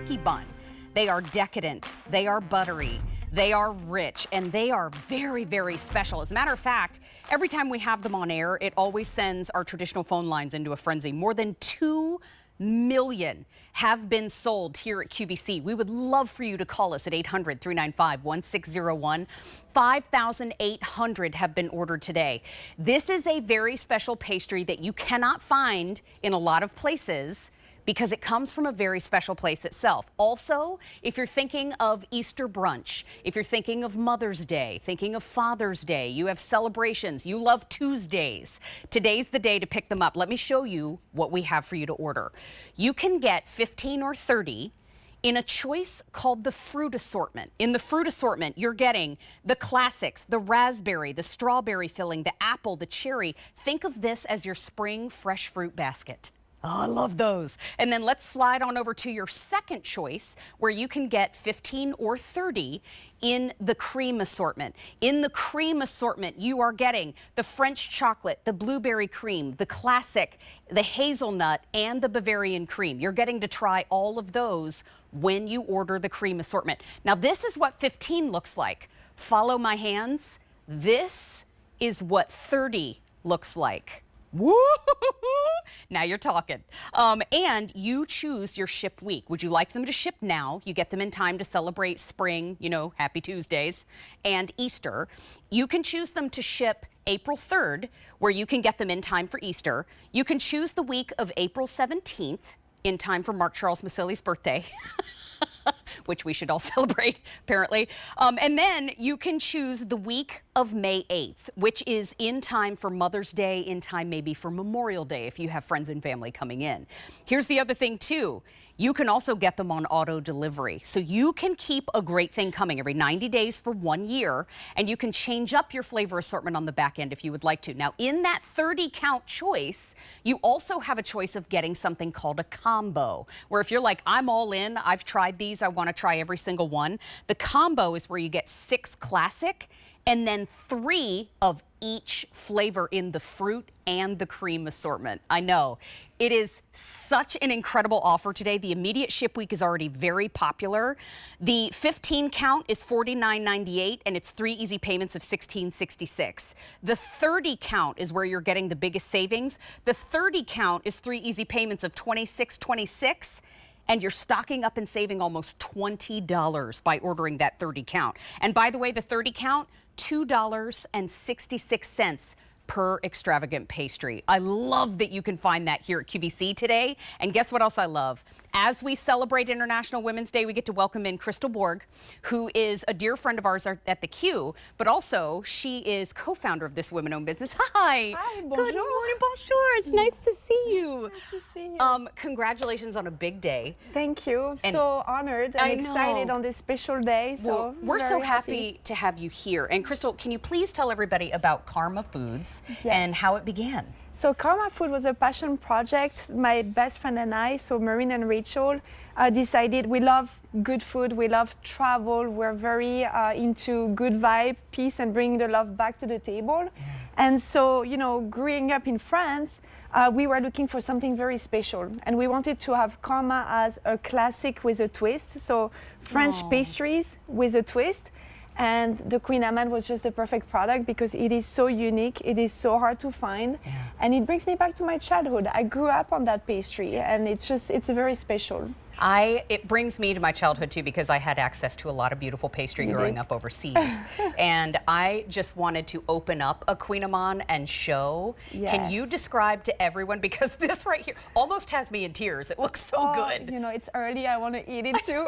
cookie bun. They are decadent, they are buttery, they are rich, and they are very, very special. As a matter of fact, every time we have them on air, it always sends our traditional phone lines into a frenzy. More than 2 million have been sold here at QVC. We would love for you to call us at 800-395-1601. 5,800 have been ordered today. This is a very special pastry that you cannot find in a lot of places because it comes from a very special place itself. Also, if you're thinking of Easter brunch, if you're thinking of Mother's Day, thinking of Father's Day, you have celebrations, you love Tuesdays, today's the day to pick them up. Let me show you what we have for you to order. You can get 15 or 30 in a choice called the fruit assortment. In the fruit assortment, you're getting the classics, the raspberry, the strawberry filling, the apple, the cherry. Think of this as your spring fresh fruit basket. Oh, I love those. And then let's slide on over to your second choice where you can get 15 or 30 in the cream assortment. In the cream assortment, you are getting the French chocolate, the blueberry cream, the classic, the hazelnut, and the Bavarian cream. You're getting to try all of those when you order the cream assortment. Now, this is what 15 looks like. Follow my hands. This is what 30 looks like. Woo! Now you're talking. And you choose your ship week. Would you like them to ship now? You get them in time to celebrate spring, you know, Happy Tuesdays, and Easter. You can choose them to ship April 3rd, where you can get them in time for Easter. You can choose the week of April 17th, in time for Mark Charles Massili's birthday. Which we should all celebrate, apparently. And then you can choose the week of May 8th, which is in time for Mother's Day, in time maybe for Memorial Day if you have friends and family coming in. Here's the other thing, too. You can also get them on auto delivery. So you can keep a great thing coming every 90 days for 1 year, and you can change up your flavor assortment on the back end if you would like to. Now, in that 30-count choice, you also have a choice of getting something called a combo, where if you're like, I'm all in, I've tried these, I want to try every single one. The combo is where you get 6 classic and then 3 of each flavor in the fruit and the cream assortment. I know. It is such an incredible offer today. The immediate ship week is already very popular. The 15 count is $49.98 and it's 3 easy payments of $16.66. The 30 count is where you're getting the biggest savings. The 30 count is 3 easy payments of $26.26. And you're stocking up and saving almost $20 by ordering that 30 count. And by the way, the 30 count, $2.66 per extravagant pastry. I love that you can find that here at QVC today. And guess what else I love? As we celebrate International Women's Day, we get to welcome in Crystal Borg, who is a dear friend of ours at the Q, but also she is co-founder of this women-owned business. Hi. Hi, bonjour. Good morning, bonjour. It's nice to see you. Nice to see you. Congratulations on a big day. Thank you. I'm so honored and excited on this special day. Well, we're so happy to have you here. And Crystal, can you please tell everybody about KRMA Foods and how it began? So KRMA Food was a passion project. My best friend and I, so Maureen and Rachel, decided we love good food, we love travel, we're very into good vibe, peace, and bringing the love back to the table. Yeah. And so, you know, growing up in France, we were looking for something very special. And we wanted to have KRMA as a classic with a twist. So French pastries with a twist. And the Kouign Amann was just the perfect product because it is so unique, it is so hard to find, and it brings me back to my childhood. I grew up on that pastry, and it's very special. It brings me to my childhood too because I had access to a lot of beautiful pastry growing up overseas. And I just wanted to open up a Kouign Amann and show. Yes. Can you describe to everyone, because this right here almost has me in tears. It looks so good. You know, it's early, I want to eat it too.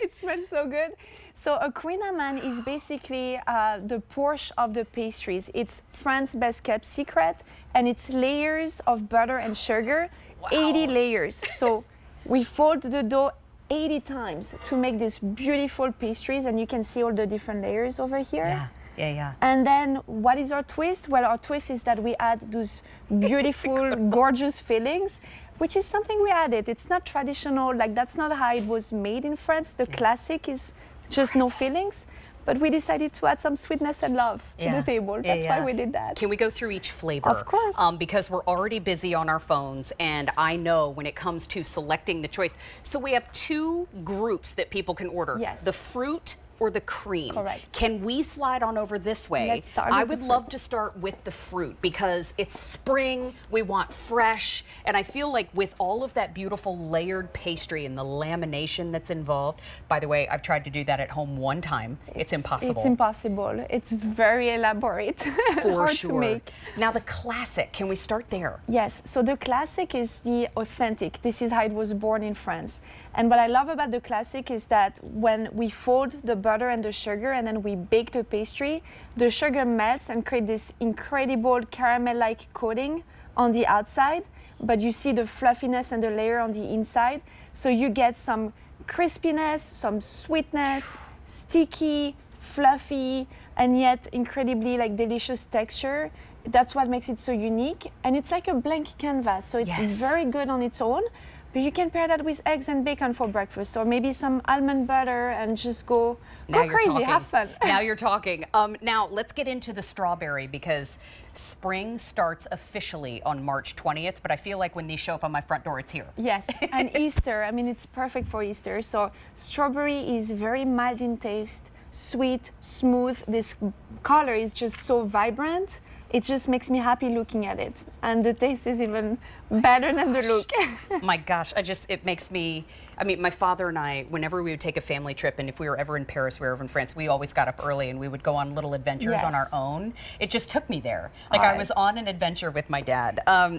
It smells so good. So a Kouign Amann is basically the Porsche of the pastries. It's France's best kept secret, and it's layers of butter and sugar, 80 layers. So we fold the dough 80 times to make these beautiful pastries, and you can see all the different layers over here. Yeah. And then what is our twist? Well, our twist is that we add those beautiful, gorgeous fillings, which is something we added. It's not traditional, like that's not how it was made in France. The classic is just no fillings. but we decided to add some sweetness and love to the table. That's why we did that. Can we go through each flavor? Of course. Because we're already busy on our phones, and I know when it comes to selecting the choice. So we have two groups that people can order. Yes. The fruit or the cream. Correct. Can we slide on over this way? Let's start I with would the love fruit. to start with the fruit because it's spring, we want fresh, and I feel like with all of that beautiful layered pastry and the lamination that's involved, by the way, I've tried to do that at home one time. It's impossible. It's impossible. It's very elaborate. For Hard sure. to make. Now the classic, can we start there? Yes, so the classic is the authentic. This is how it was born in France. And what I love about the classic is that when we fold the butter and the sugar and then we bake the pastry, the sugar melts and create this incredible caramel-like coating on the outside, but you see the fluffiness and the layer on the inside. So you get some crispiness, some sweetness, sticky, fluffy, and yet incredibly like delicious texture. That's what makes it so unique. And it's like a blank canvas, so it's very good on its own. But you can pair that with eggs and bacon for breakfast, or maybe some almond butter and just go crazy, have fun. Now you're talking. Now let's get into the strawberry because spring starts officially on March 20th, but I feel like when these show up on my front door, it's here. Yes, and Easter, I mean, it's perfect for Easter. So strawberry is very mild in taste, sweet, smooth. This color is just so vibrant. It just makes me happy looking at it. And the taste is even better than the look. My gosh, it makes me, I mean, my father and I, whenever we would take a family trip, and if we were ever in Paris, we were ever in France, we always got up early and we would go on little adventures on our own. It just took me there. Like I was on an adventure with my dad.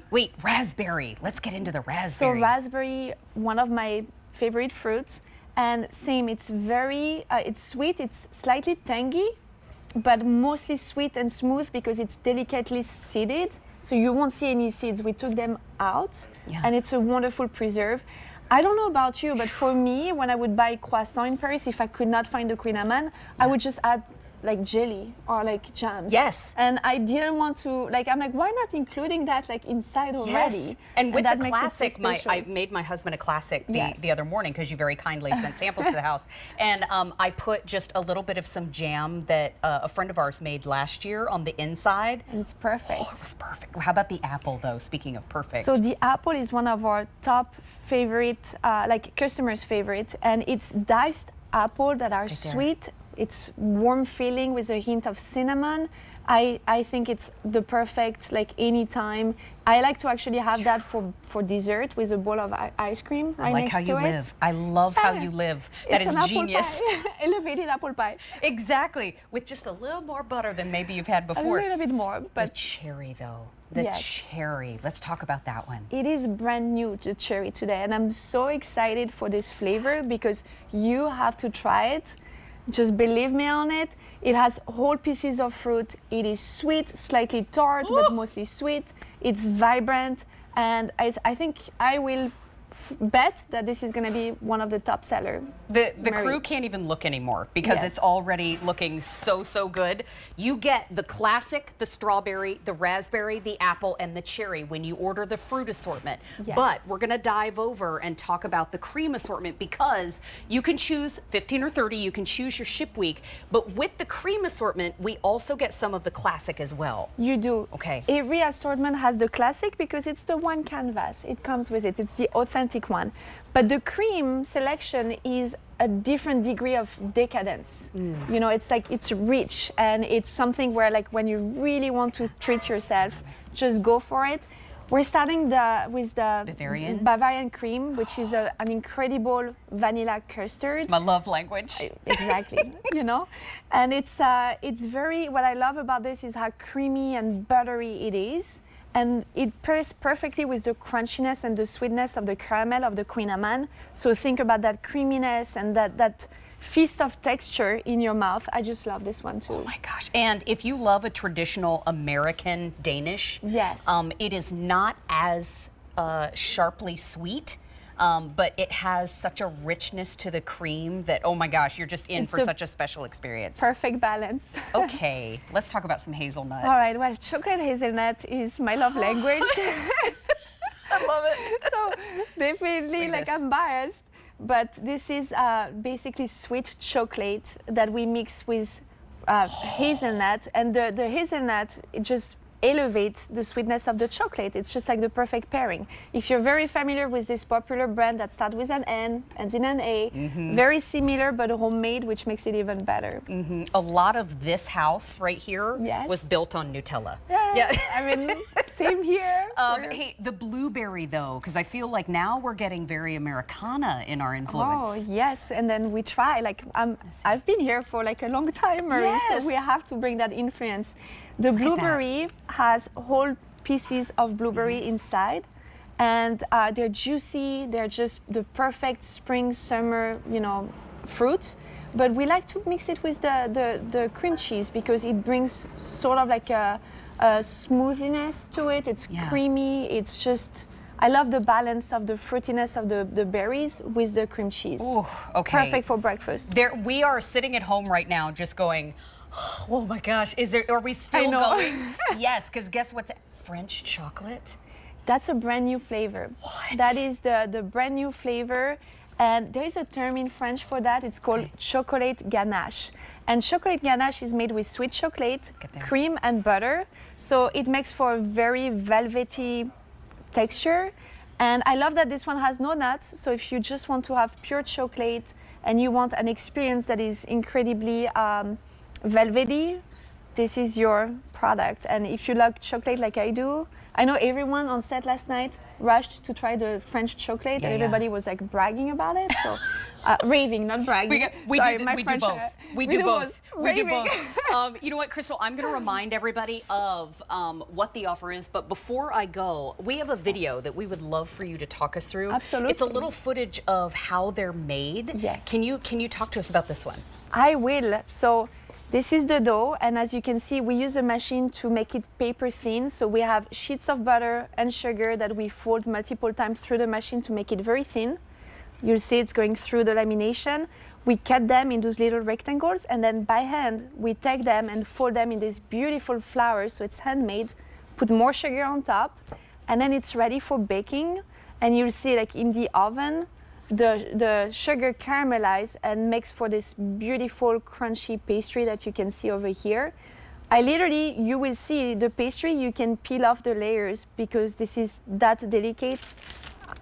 Wait, raspberry. Let's get into the raspberry. So raspberry, one of my favorite fruits. And same, it's very, it's sweet, it's slightly tangy, but mostly sweet and smooth because it's delicately seeded. So you won't see any seeds. We took them out, and it's a wonderful preserve. I don't know about you, but for me, when I would buy croissant in Paris, if I could not find the Kouign Amann, I would just add like jelly or like jams. Yes. And I didn't want to, like, I'm like, why not including that like inside already? Yes. And with that the makes it classic, so special. I made my husband a classic the other morning because you very kindly sent samples to the house. And I put just a little bit of some jam that a friend of ours made last year on the inside. And it's perfect. Oh, it was perfect. How about the apple though, speaking of perfect? So the apple is one of our top favorite, like customers' favorite, and it's diced apple that are sweet. It's warm feeling with a hint of cinnamon. I think it's the perfect, like anytime. I like to actually have that for dessert with a bowl of ice cream right next to it. I like how you live. I love how you live. That is genius. Elevated apple pie. Exactly. With just a little more butter than maybe you've had before. A little bit more. But the cherry though. The cherry. Let's talk about that one. It is brand new, the cherry today. And I'm so excited for this flavor because you have to try it. Just believe me on it. It has whole pieces of fruit. It is sweet, slightly tart, but mostly sweet. It's vibrant, and I think I will bet that this is going to be one of the top seller. The crew can't even look anymore because it's already looking so good. You get the classic, the strawberry, the raspberry, the apple, and the cherry when you order the fruit assortment. But we're going to dive over and talk about the cream assortment because you can choose 15 or 30, you can choose your ship week, but with the cream assortment, we also get some of the classic as well. You do. Okay. Every assortment has the classic because it's the one canvas. It comes with it. It's the authentic one. But the cream selection is a different degree of decadence. You know, it's like it's rich and it's something where like when you really want to treat yourself, just go for it. We're starting with the Bavarian cream, which is an incredible vanilla custard. It's my love language. Exactly, you know? And it's very, what I love about this is how creamy and buttery it is. And it pairs perfectly with the crunchiness and the sweetness of the caramel of the Kouign Amann. So think about that creaminess and that feast of texture in your mouth. I just love this one too. Oh my gosh. And if you love a traditional American Danish, it is not as sharply sweet. But it has such a richness to the cream that, oh my gosh, you're just in for such a special experience. Perfect balance. Okay, let's talk about some hazelnut. All right, well, chocolate hazelnut is my love language. I love it. So definitely, like I'm biased, but this is basically sweet chocolate that we mix with hazelnut, and the hazelnut, it just elevates the sweetness of the chocolate. It's just like the perfect pairing. If you're very familiar with this popular brand that starts with an N, ends in an A, very similar but homemade, which makes it even better. A lot of this house right here was built on Nutella. Yeah, I mean, same here. Hey, the blueberry though, because I feel like now we're getting very Americana in our influence. Oh yes, and then we try. Like I've been here for like a long time, Marie, so we have to bring that influence. The blueberry has whole pieces of blueberry inside, and they're juicy. They're just the perfect spring, summer, you know, fruit. But we like to mix it with the cream cheese because it brings sort of like a smoothness to it. It's creamy. It's just, I love the balance of the fruitiness of the berries with the cream cheese. Ooh, okay. Perfect for breakfast. We are sitting at home right now just going, oh my gosh, are we still going? Yes, because guess what's French chocolate? That's a brand new flavor. What? That is the brand new flavor. And there is a term in French for that. It's called chocolate ganache. And chocolate ganache is made with sweet chocolate, cream, and butter. So it makes for a very velvety texture. And I love that this one has no nuts. So if you just want to have pure chocolate and you want an experience that is incredibly velvety, this is your product. And if you like chocolate like I do, I know everyone on set last night rushed to try the French chocolate, and everybody was like bragging about it. So raving, not bragging. We do both. We do both. You know what, Crystal? I'm going to remind everybody of what the offer is. But before I go, we have a video that we would love for you to talk us through. Absolutely. It's a little footage of how they're made. Yes. Can you talk to us about this one? I will. So this is the dough, and as you can see, we use a machine to make it paper thin. So we have sheets of butter and sugar that we fold multiple times through the machine to make it very thin. You'll see it's going through the lamination. We cut them in those little rectangles, and then by hand, we take them and fold them in these beautiful flowers. So it's handmade. Put more sugar on top, and then it's ready for baking. And you'll see, like in the oven, the sugar caramelizes and makes for this beautiful crunchy pastry that you can see over here. You will see the pastry, you can peel off the layers because this is that delicate.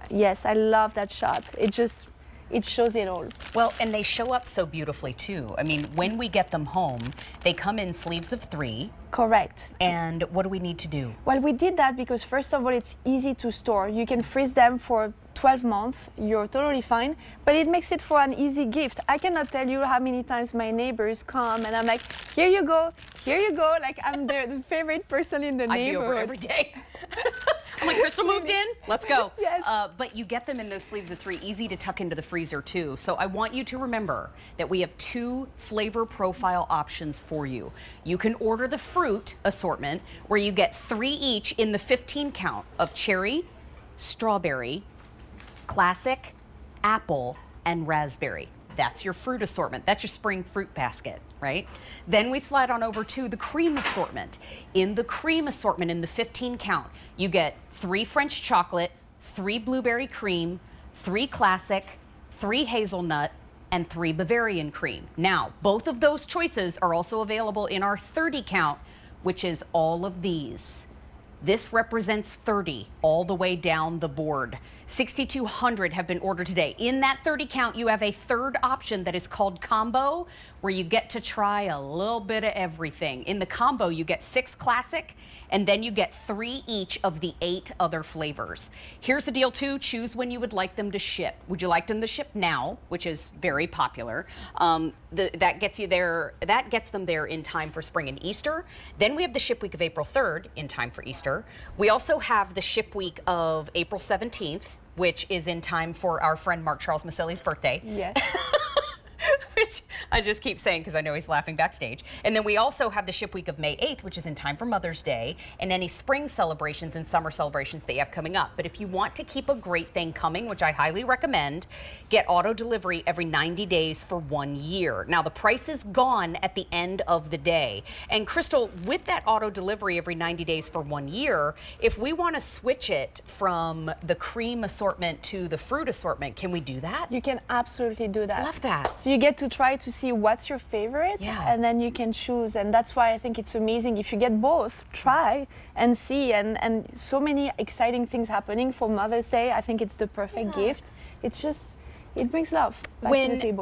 Yes, I love that shot. It shows it all. Well, and they show up so beautifully too. I mean, when we get them home, they come in sleeves of 3. Correct. And what do we need to do? Well, we did that because first of all, it's easy to store. You can freeze them for 12 months, you're totally fine, but it makes it for an easy gift. I cannot tell you how many times my neighbors come and I'm like, here you go, like I'm the favorite person in the neighborhood. I'd be over every day. I'm like, Crystal moved in, let's go. Yes. But you get them in those sleeves of 3, easy to tuck into the freezer too. So I want you to remember that we have 2 flavor profile options for you. You can order the fruit assortment where you get 3 each in the 15 count of cherry, strawberry, classic, apple, and raspberry. That's your fruit assortment. That's your spring fruit basket, right? Then we slide on over to the cream assortment. In the cream assortment, in the 15 count, you get 3 French chocolate, 3 blueberry cream, 3 classic, 3 hazelnut, and 3 Bavarian cream. Now, both of those choices are also available in our 30 count, which is all of these. This represents 30 all the way down the board. 6,200 have been ordered today. In that 30 count, you have a third option that is called combo, where you get to try a little bit of everything. In the combo, you get 6 classic, and then you get 3 each of the 8 other flavors. Here's the deal too, choose when you would like them to ship. Would you like them to ship now, which is very popular? That gets you there, that gets them there in time for spring and Easter. Then we have the ship week of April 3rd in time for Easter. We also have the ship week of April 17th, which is in time for our friend Mark Charles Maselli's birthday. Yes. which I just keep saying because I know he's laughing backstage. And then we also have the ship week of May 8th, which is in time for Mother's Day, and any spring celebrations and summer celebrations that you have coming up. But if you want to keep a great thing coming, which I highly recommend, get auto delivery every 90 days for 1 year. Now, the price is gone at the end of the day. And Crystal, with that auto delivery every 90 days for 1 year, if we want to switch it from the cream assortment to the fruit assortment, can we do that? You can absolutely do that. Love that. So you get to try to see what's your favorite, and then you can choose. And that's why I think it's amazing if you get both, try and see. And so many exciting things happening for Mother's Day. I think it's the perfect gift. It's just, it brings love back to the table.